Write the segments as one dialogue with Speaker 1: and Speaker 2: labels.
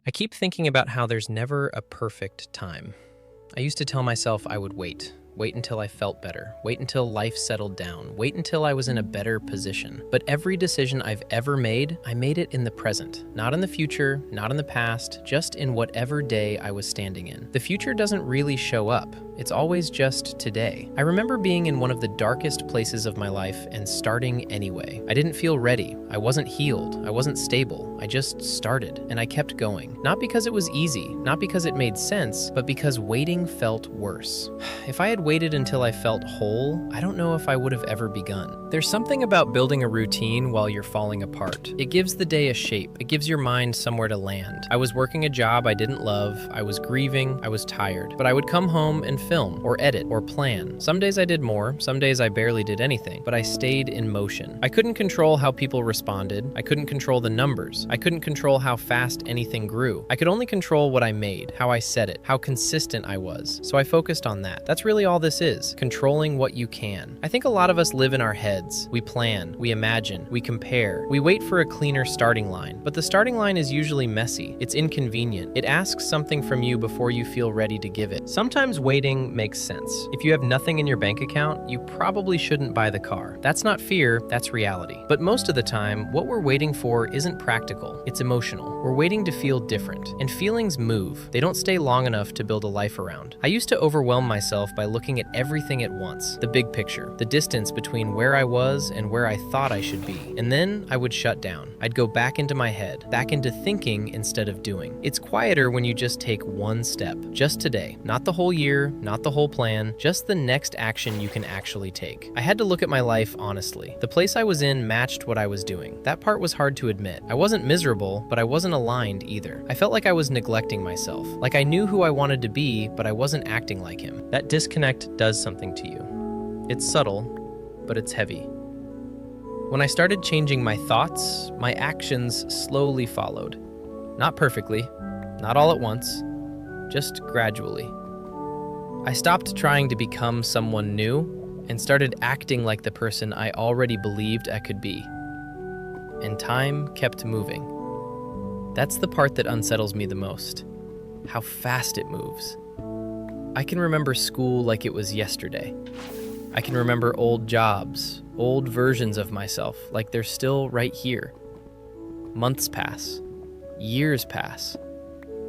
Speaker 1: I keep thinking about how there's never a perfect time. I used to tell myself I would wait until I felt better, wait until life settled down, wait until I was in a better position. But every decision I've ever made, I made it in the present, not in the future, not in the past, just in whatever day I was standing in. The future doesn't really show up. It's always just today. I remember being in one of the darkest places of my life and starting anyway. I didn't feel ready. I wasn't healed. I wasn't stable. I just started, and I kept going. Not because it was easy, not because it made sense, but because waiting felt worse. If I had waited until I felt whole, I don't know if I would have ever begun. There's something about building a routine while you're falling apart. It gives the day a shape. It gives your mind somewhere to land. I was working a job I didn't love. I was grieving. I was tired. But I would come home and film, or edit, or plan. Some days I did more. Some days I barely did anything. But I stayed in motion. I couldn't control how people responded. I couldn't control the numbers. I couldn't control how fast anything grew. I could only control what I made, how I said it, how consistent I was. So I focused on that. That's really all this is, controlling what you can. I think a lot of us live in our heads. We plan, we imagine, we compare. We wait for a cleaner starting line. But the starting line is usually messy. It's inconvenient. It asks something from you before you feel ready to give it. Sometimes waiting makes sense. If you have nothing in your bank account, you probably shouldn't buy the car. That's not fear, that's reality. But most of the time, what we're waiting for isn't practical. It's emotional. We're waiting to feel different. And feelings move. They don't stay long enough to build a life around. I used to overwhelm myself by looking at everything at once. The big picture. The distance between where I was and where I thought I should be. And then I would shut down. I'd go back into my head. Back into thinking instead of doing. It's quieter when you just take one step. Just today. Not the whole year, not the whole plan, just the next action you can actually take. I had to look at my life honestly. The place I was in matched what I was doing. That part was hard to admit. I wasn't miserable, but I wasn't aligned either. I felt like I was neglecting myself. Like I knew who I wanted to be, but I wasn't acting like him. That disconnect does something to you. It's subtle, but it's heavy. When I started changing my thoughts, my actions slowly followed. Not perfectly, not all at once, just gradually. I stopped trying to become someone new and started acting like the person I already believed I could be. And time kept moving. That's the part that unsettles me the most. How fast it moves. I can remember school like it was yesterday. I can remember old jobs, old versions of myself, like they're still right here. Months pass. Years pass.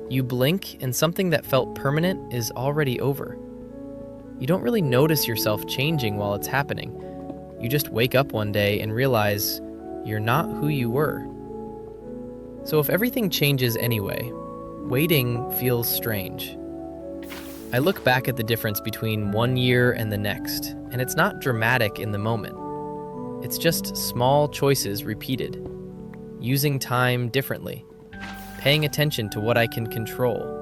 Speaker 1: You blink and something that felt permanent is already over. You don't really notice yourself changing while it's happening. You just wake up one day and realize you're not who you were. So if everything changes anyway, waiting feels strange. I look back at the difference between 1 year and the next, and it's not dramatic in the moment. It's just small choices repeated. Using time differently. Paying attention to what I can control.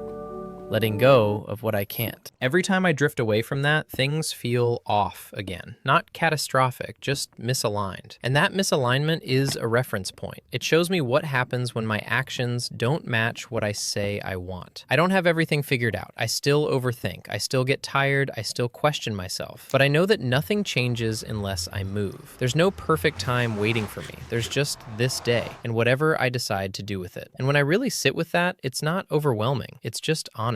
Speaker 1: Letting go of what I can't. Every time I drift away from that, things feel off again. Not catastrophic, just misaligned. And that misalignment is a reference point. It shows me what happens when my actions don't match what I say I want. I don't have everything figured out. I still overthink. I still get tired. I still question myself. But I know that nothing changes unless I move. There's no perfect time waiting for me. There's just this day and whatever I decide to do with it. And when I really sit with that, it's not overwhelming. It's just honest.